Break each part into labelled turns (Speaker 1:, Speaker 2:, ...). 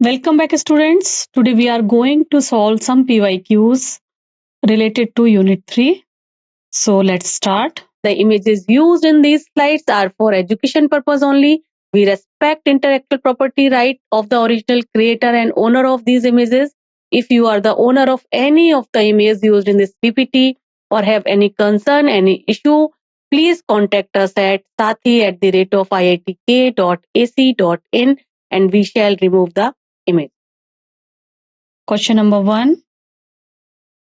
Speaker 1: Welcome back, students. Today we are going to solve some PYQs related to Unit 3. So let's start. The images used in these slides are for education purpose only. We respect intellectual property right of the original creator and owner of these images. If you are the owner of any of the images used in this PPT or have any concern, any issue, please contact us at sathee@iitk.ac.in and we shall remove the image. Question number 1.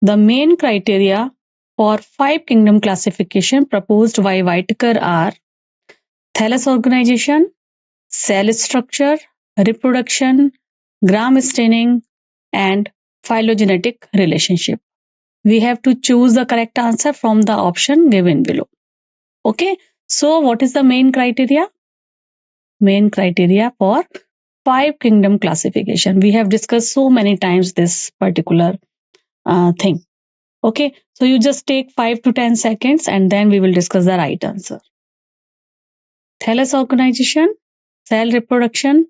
Speaker 1: The main criteria for 5 kingdom classification proposed by Whitaker are thallus organization, cell structure, reproduction, gram staining, and phylogenetic relationship. We have to choose the correct answer from the option given below. Okay, so what is the main criteria? Main criteria for 5 kingdom classification. We have discussed so many times this particular thing. Okay, so you just take 5 to 10 seconds and then we will discuss the right answer. Thallus organization, cell reproduction,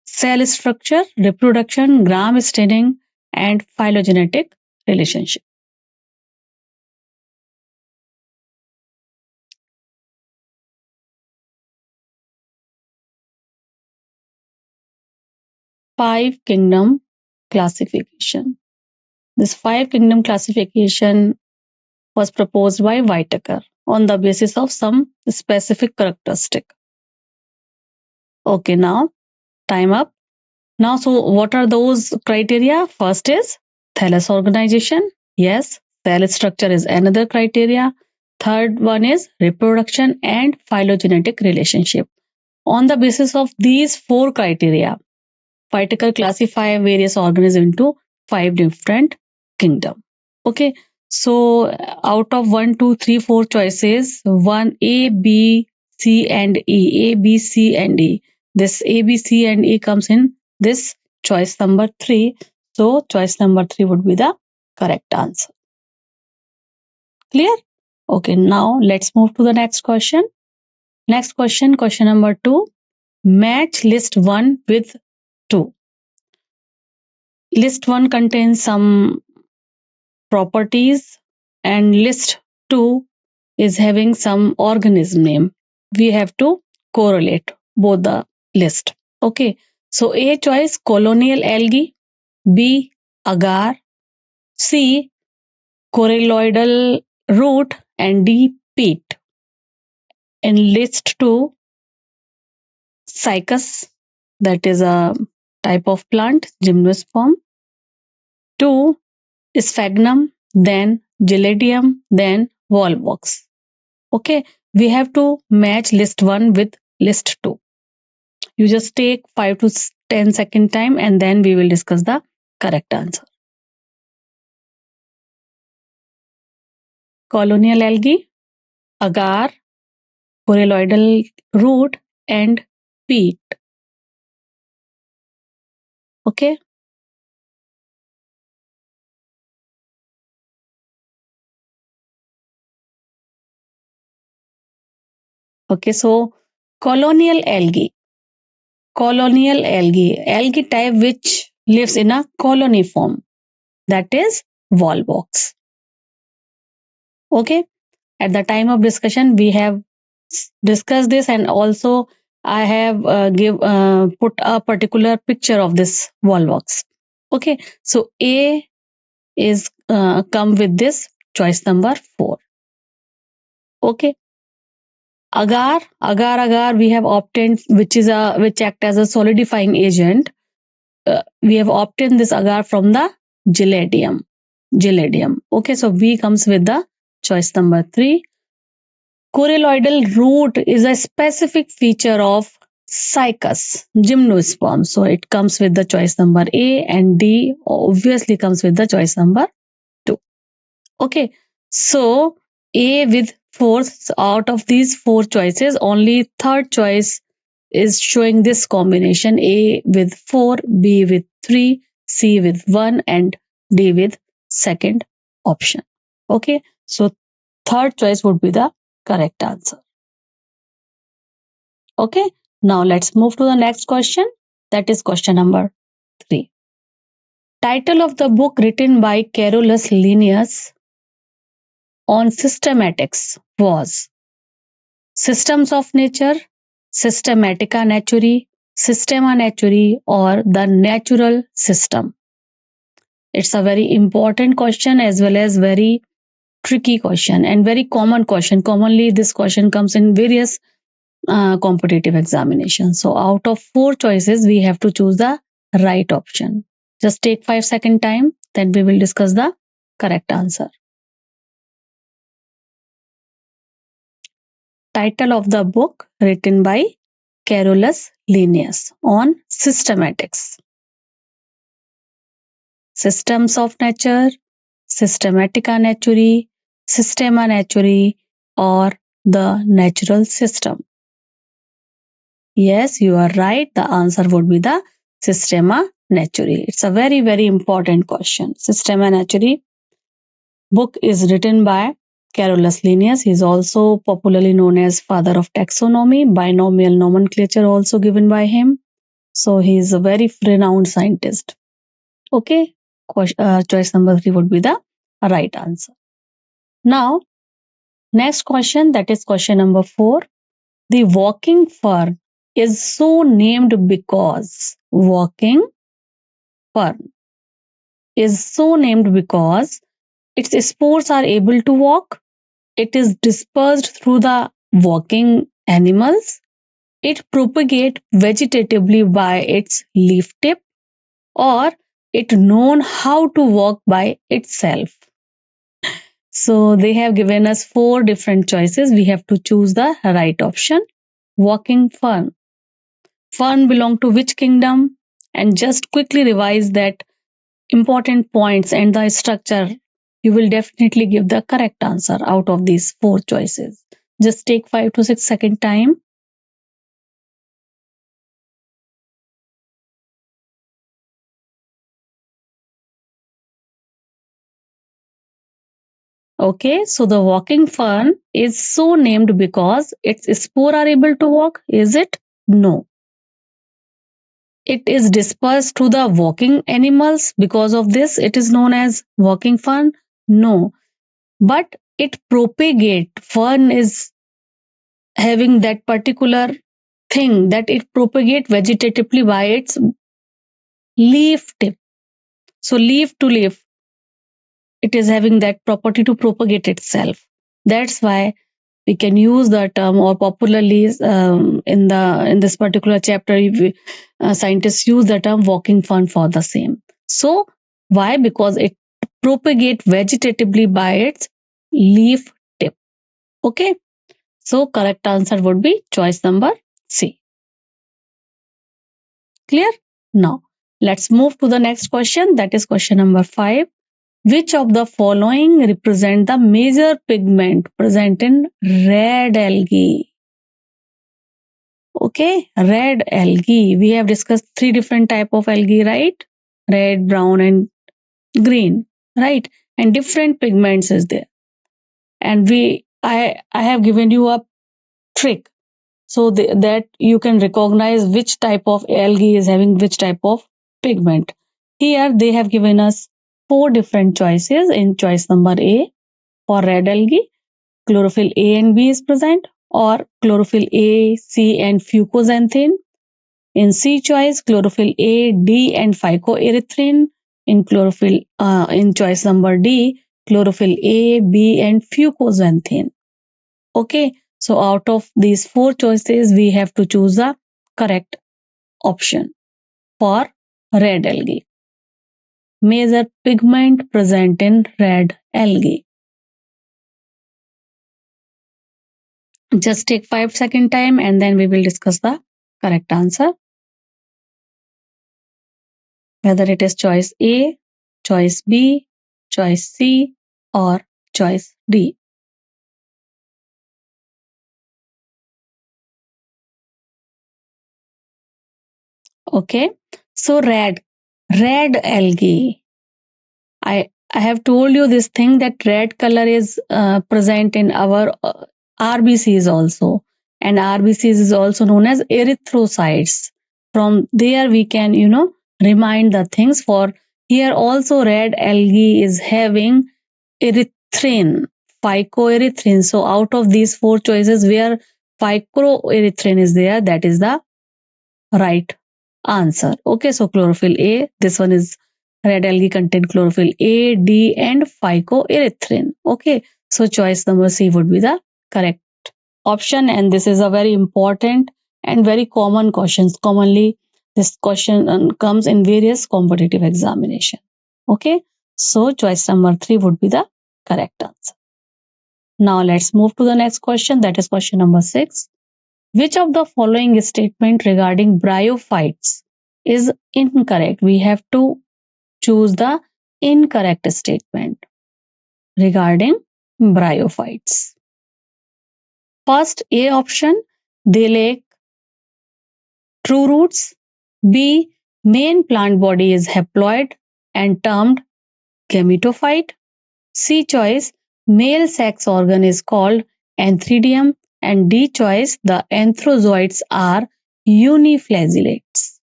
Speaker 1: cell structure, reproduction, gram staining, and phylogenetic relationship. Five kingdom classification. This 5 kingdom classification was proposed by Whitaker on the basis of some specific characteristic. Okay, now time up. Now, so what are those criteria? First is thallus organization. Yes, cell structure is another criteria. Third one is reproduction and phylogenetic relationship. On the basis of these 4 criteria, Whitaker classify various organisms into 5 different kingdom. Okay, so out of 1, 2, 3, 4 choices, 1 A, B, C and E. A, B, C and E. This A, B, C and E comes in this choice number 3. So choice number 3 would be the correct answer. Clear? Okay, now let's move to the next question. Next question, question number 2. Match list 1 with 2. List 1 contains some properties and list 2 is having some organism name. We have to correlate both the list. Okay, so A choice colonial algae, B agar, C coralloidal root and D peat. In list 2 cycas, that is a type of plant, gymnosperm. 2 sphagnum, then giladium, then volvox. Okay, we have to match list 1 with list 2. You just take 5 to 10 second time and then we will discuss the correct answer. Colonial algae, agar, coralloidal root and peat. Okay. Okay, so colonial algae, algae type which lives in a colony form, that is volvox. Okay, at the time of discussion we have discussed this and also I have put a particular picture of this volvox. Okay, so A is come with this choice number 4. Okay, agar we have obtained, which act as a solidifying agent. We have obtained this agar from the giladium. Okay, so B comes with the choice number 3. Coralloidal root is a specific feature of cycas, gymnosperm. So it comes with the choice number A, and D obviously comes with the choice number 2. Okay, so A with 4, out of these 4 choices, only third choice is showing this combination: A with 4, B with 3, C with 1 and D with second option. Okay, so third choice would be the correct answer. Okay, now let's move to the next question. That is question number 3. Title of the book written by Carolus Linnaeus on systematics was Systems of Nature, Systematica Naturae, Systema Naturae, or the Natural System. It's a very important question as well as very tricky question and very common question. Commonly, this question comes in various competitive examinations. So out of 4 choices, we have to choose the right option. Just take 5-second time, then we will discuss the correct answer. Title of the book written by Carolus Linnaeus on systematics. Systems of Nature, Systematica Naturae, Systema Naturae, or the Natural System. Yes, you are right. The answer would be the Systema Naturae. It's a very, very important question. Systema Naturae book is written by Carolus Linnaeus. He is also popularly known as father of taxonomy, binomial nomenclature also given by him. So he is a very renowned scientist. Okay, choice number 3 would be the right answer. Now, next question, that is question number 4. The walking fern is so named because walking fern is so named because its spores are able to walk, it is dispersed through the walking animals, it propagates vegetatively by its leaf tip, or it known how to walk by itself. So they have given us 4 different choices. We have to choose the right option. Walking fern. Fern belong to which kingdom? And just quickly revise that important points and the structure. You will definitely give the correct answer out of these 4 choices. Just take 5 to 6 second time. Okay, so the walking fern is so named because its spore are able to walk. Is it? No. It is dispersed to the walking animals. Because of this, it is known as walking fern. No. But it propagate. Fern is having that particular thing that it propagate vegetatively by its leaf tip. So leaf to leaf, it is having that property to propagate itself. That's why we can use the term, or popularly in this particular chapter, scientists use the term walking fern for the same. So why? Because it propagate vegetatively by its leaf tip. Okay, so correct answer would be choice number C. Clear? Now let's move to the next question, that is question number 5. Which of the following represent the major pigment present in red algae? Okay, red algae. We have discussed 3 different type of algae, right? Red, brown, and green, right? And different pigments is there. And I have given you a trick so that you can recognize which type of algae is having which type of pigment. Here they have given us 4 different choices. In choice number A, for red algae, chlorophyll A and B is present, or chlorophyll A, C, and fucoxanthin. In C choice, chlorophyll A, D, and phycoerythrin. In choice number D, chlorophyll A, B, and fucoxanthin. Okay, so out of these 4 choices, we have to choose the correct option for red algae. Major pigment present in red algae. Just take 5-second time and then we will discuss the correct answer. Whether it is choice A, choice B, choice C, or choice D. Okay, so red algae. I have told you this thing that red color is present in our RBCs also, and RBCs is also known as erythrocytes. From there we can, remind the things. For here also red algae is having erythrin, phycoerythrin. So out of these four choices, where phycoerythrin is there, that is the right answer. Okay, so chlorophyll A, this one is red algae contain chlorophyll A, D and phycoerythrin. Okay, so choice number C would be the correct option, and this is a very important and very common question. Commonly this question comes in various competitive examination. Okay, so choice number 3 would be the correct answer. Now let's move to the next question, that is question number 6. Which of the following statement regarding bryophytes is incorrect? We have to choose the incorrect statement regarding bryophytes. First, A option, they lack true roots. B, main plant body is haploid and termed gametophyte. C choice, male sex organ is called antheridium. And D choice, the anthrozoids are uniflagellates.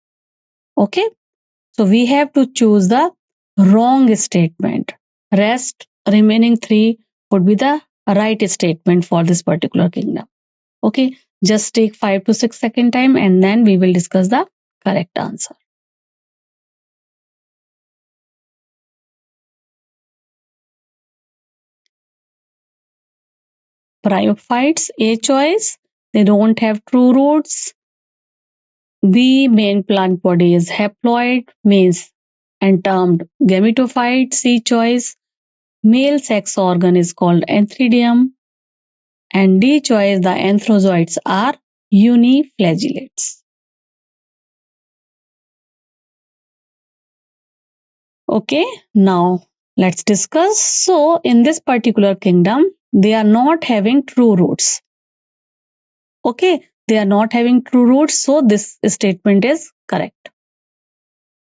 Speaker 1: Okay, so we have to choose the wrong statement. Rest remaining 3 would be the right statement for this particular kingdom. Okay, just take 5 to 6 second time and then we will discuss the correct answer. Bryophytes, A choice, they don't have true roots. B, main plant body is haploid, means and termed gametophyte. C choice, male sex organ is called antheridium. And D choice, the anthrozoids are uniflagellates. Okay, now let's discuss. So in this particular kingdom, they are not having true roots. Okay, they are not having true roots, so this statement is correct.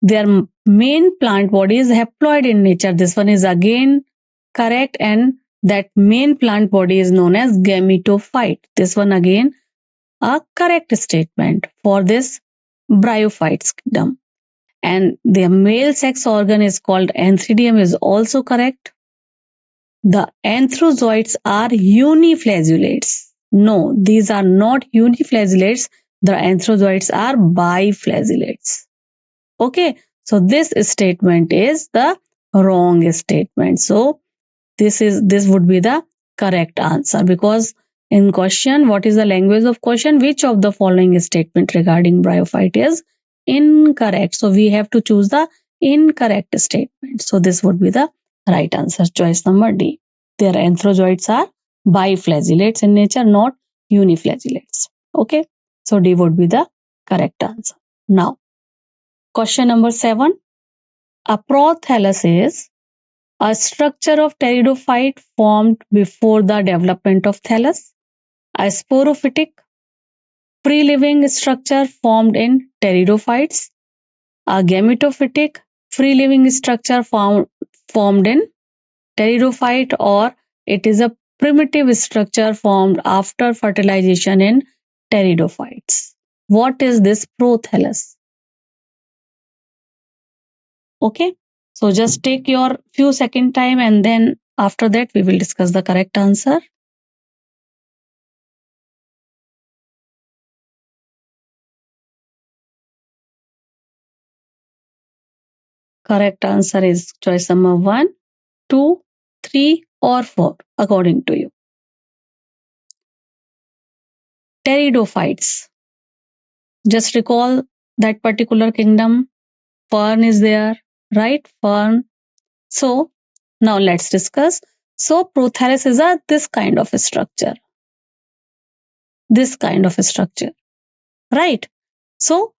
Speaker 1: Their main plant body is haploid in nature. This one is again correct, and that main plant body is known as gametophyte. This one again a correct statement for this bryophytes kingdom. And their male sex organ is called antheridium is also correct. The anthrozoids are uniflagellates. No, these are not uniflagellates. The anthrozoids are biflagellates. Okay, so this statement is the wrong statement. So this would be the correct answer, because in question, what is the language of question? Which of the following statement regarding bryophyte is incorrect? So we have to choose the incorrect statement. So this would be the right answer, choice number D. Their anthrozoids are biflagellates in nature, not uniflagellates. Okay, so D would be the correct answer. Now, question number 7. A prothallus is a structure of pteridophyte formed before the development of thallus. A sporophytic, free-living structure formed in pteridophytes. A gametophytic, free-living structure formed in pteridophyte, or it is a primitive structure formed after fertilization in pteridophytes. What is this prothallus? Okay, so just take your few second time and then after that we will discuss the correct answer. Correct answer is choice number 1, 2, 3 or 4 according to you. Pteridophytes. Just recall that particular kingdom. Fern is there, right? Fern. So now let's discuss. So prothallus is this kind of a structure. This kind of a structure, right? So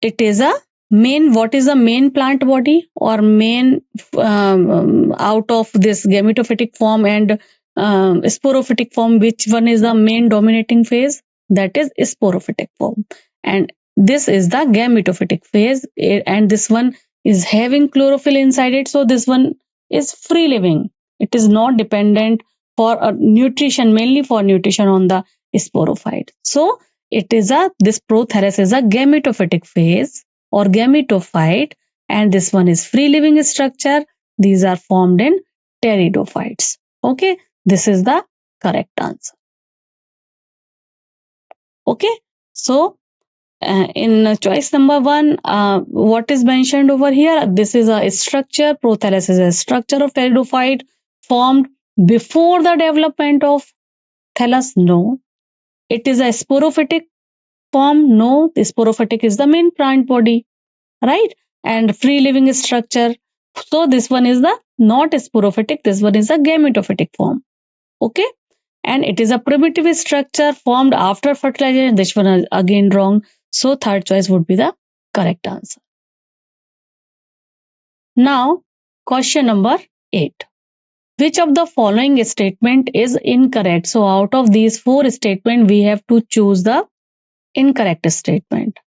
Speaker 1: it is a main, what is the main plant body or main out of this gametophytic form and sporophytic form, which one is the main dominating phase? That is sporophytic form. And this is the gametophytic phase, and this one is having chlorophyll inside it. So this one is free living. It is not dependent for nutrition, mainly for nutrition on the sporophyte. So this prothallas is a gametophytic phase or gametophyte, and this one is free living structure. These are formed in pteridophytes. Okay, this is the correct answer. Okay, so in choice number 1, what is mentioned over here? This is a structure. Prothallas is a structure of pteridophyte formed before the development of thallus. No. It is a sporophytic form. No. The sporophytic is the main plant body, right? And free living structure. So this one is the not sporophytic. This one is a gametophytic form. Okay. And it is a primitive structure formed after fertilization. This one is again wrong. So third choice would be the correct answer. Now, question number 8. Which of the following statement is incorrect? So out of these 4 statements, we have to choose the incorrect statement.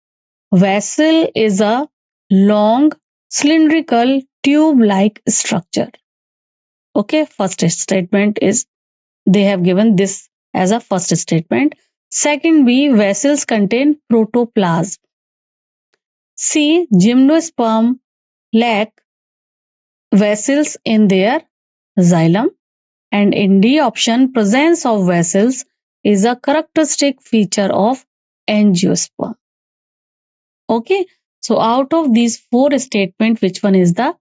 Speaker 1: Vessel is a long cylindrical tube-like structure. Okay, first statement is they have given this as a first statement. Second B, vessels contain protoplasm. C, gymnosperm lack vessels in their xylem. And in D option, presence of vessels is a characteristic feature of angiosperm. Okay, so out of these 4 statements, which one is the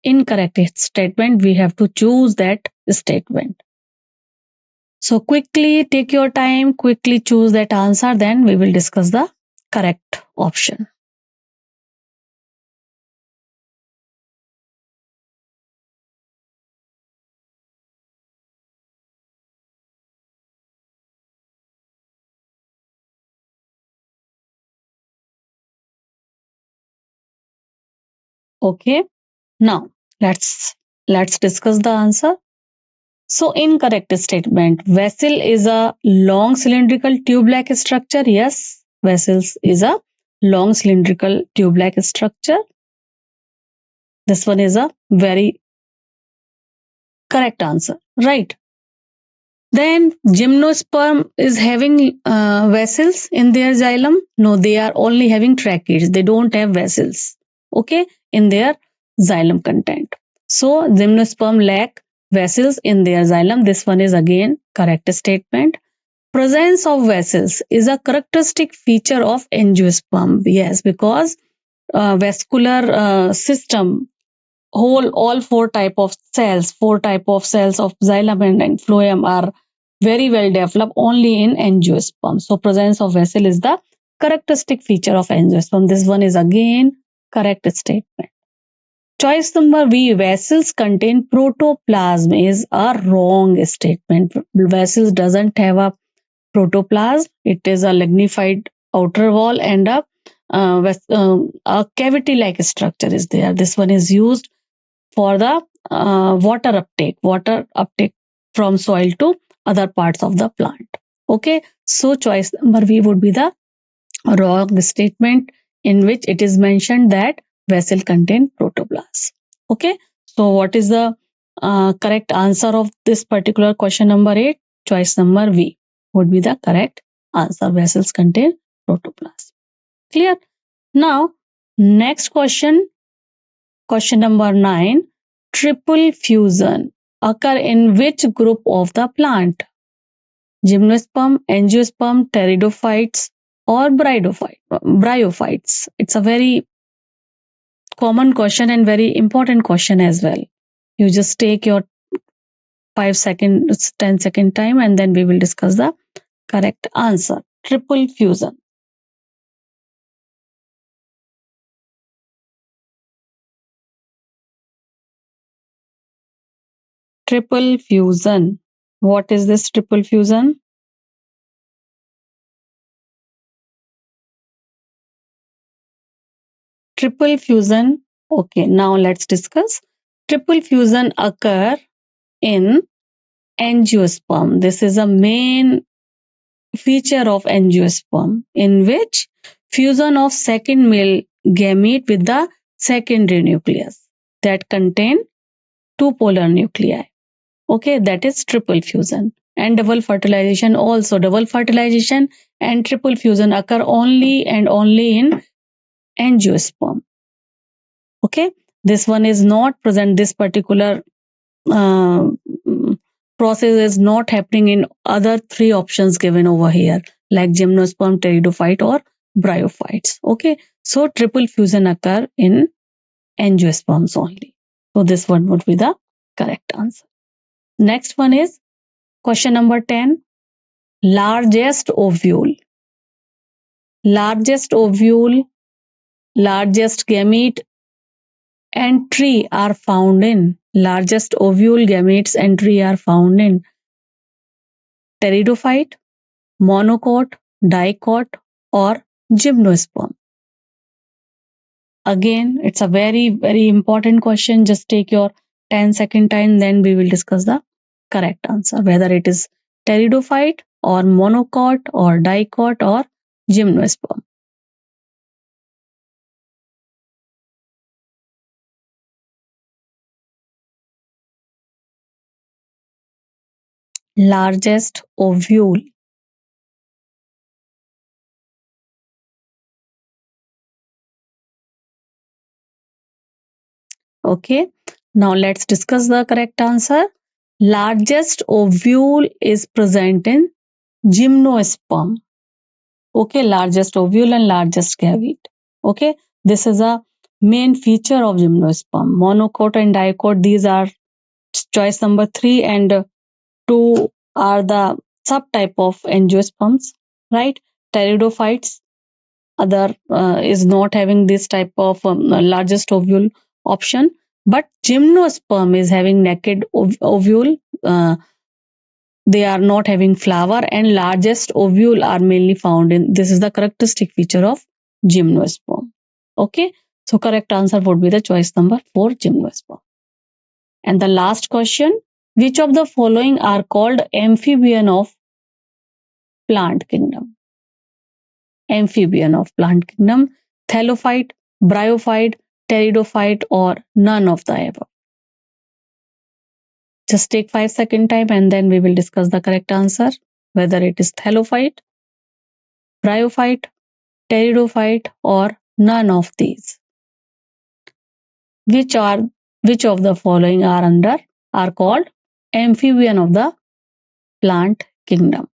Speaker 1: incorrect statement? We have to choose that statement. So quickly take your time, quickly choose that answer, then we will discuss the correct option. Okay, now let's discuss the answer. So incorrect statement. Vessel is a long cylindrical tube-like structure. Yes, vessels is a long cylindrical tube-like structure. This one is a very correct answer, right? Then gymnosperm is having vessels in their xylem. No, they are only having tracheids. They don't have vessels, okay, in their xylem content. So gymnosperm lack vessels in their xylem. This one is again correct statement. Presence of vessels is a characteristic feature of angiosperm. Yes, because vascular system, all 4 type of cells of xylem and phloem are very well developed only in angiosperm. So presence of vessel is the characteristic feature of angiosperm. This one is again correct statement. Choice number B, vessels contain protoplasm, is a wrong statement. Vessels doesn't have a protoplasm. It is a lignified outer wall and a cavity-like structure is there. This one is used for the water uptake from soil to other parts of the plant. Okay, so choice number B would be the wrong statement in which it is mentioned that vessel contain protoplasm. Okay, so what is the correct answer of this particular question number 8? Choice number B would be the correct answer. Vessels contain protoplasm. Clear? Now, next question number 9. Triple fusion occur in which group of the plant? Gymnosperm, angiosperm, pteridophytes, or bryophytes? It's a very common question and very important question as well. You just take your 5 seconds, 10-second time, and then we will discuss the correct answer. Triple fusion. Triple fusion. What is this triple fusion? Triple fusion. Okay, now let's discuss. Triple fusion occur in angiosperm. This is a main feature of angiosperm in which fusion of second male gamete with the secondary nucleus that contain 2 polar nuclei. Okay, that is triple fusion. and double fertilization also. Double fertilization and triple fusion occur only and only in angiosperm. Okay, this one is not present. This particular uh, process is not happening in other three options given over here, like gymnosperm, pteridophyte, or bryophytes. Okay, so triple fusion occur in angiosperms only. So this one would be the correct answer. Next one is question number 10. Largest ovule. Largest ovule, largest gamete entry are found in. Largest ovule, gametes entry are found in pteridophyte, monocot, dicot, or gymnosperm. Again, it's a very, very important question. Just take your 10-second time, then we will discuss the correct answer, whether it is pteridophyte or monocot or dicot or gymnosperm. Largest ovule. Okay, now let's discuss the correct answer. Largest ovule is present in gymnosperm. Okay, largest ovule and largest gavete. Okay, this is a main feature of gymnosperm. Monocot and dicot, these are choice number 3 and 2 are the subtype of angiosperms, right? Pteridophytes, other is not having this type of largest ovule option, but gymnosperm is having naked ovule. They are not having flower, and largest ovule are mainly found in. This is the characteristic feature of gymnosperm. Okay, so correct answer would be the choice number 4, gymnosperm. And the last question, which of the following are called amphibian of plant kingdom? Amphibian of plant kingdom, thallophyte, bryophyte, pteridophyte, or none of the above. Just take 5-second time and then we will discuss the correct answer, whether it is thallophyte, bryophyte, pteridophyte, or none of these. Which of the following are called amphibian of the plant kingdom?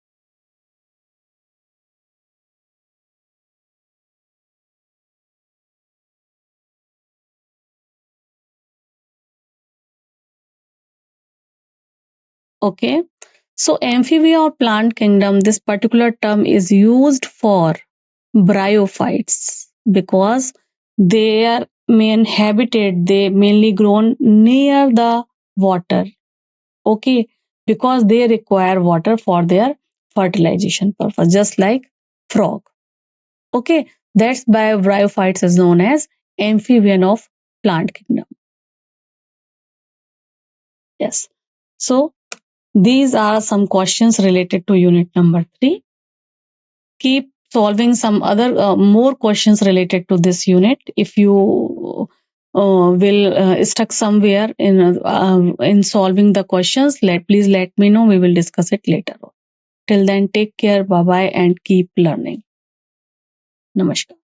Speaker 1: Okay, so amphibia or plant kingdom, this particular term is used for bryophytes because their main habitat, they mainly grown near the water. Okay, because they require water for their fertilization purpose, just like frog. Okay, that's why bryophytes is known as amphibian of plant kingdom. Yes, so these are some questions related to unit number 3. Keep solving some other more questions related to this unit. If you will stuck somewhere in solving the questions, please let me know. We will discuss it later on. Till then, take care, bye bye, and keep learning. Namaskar.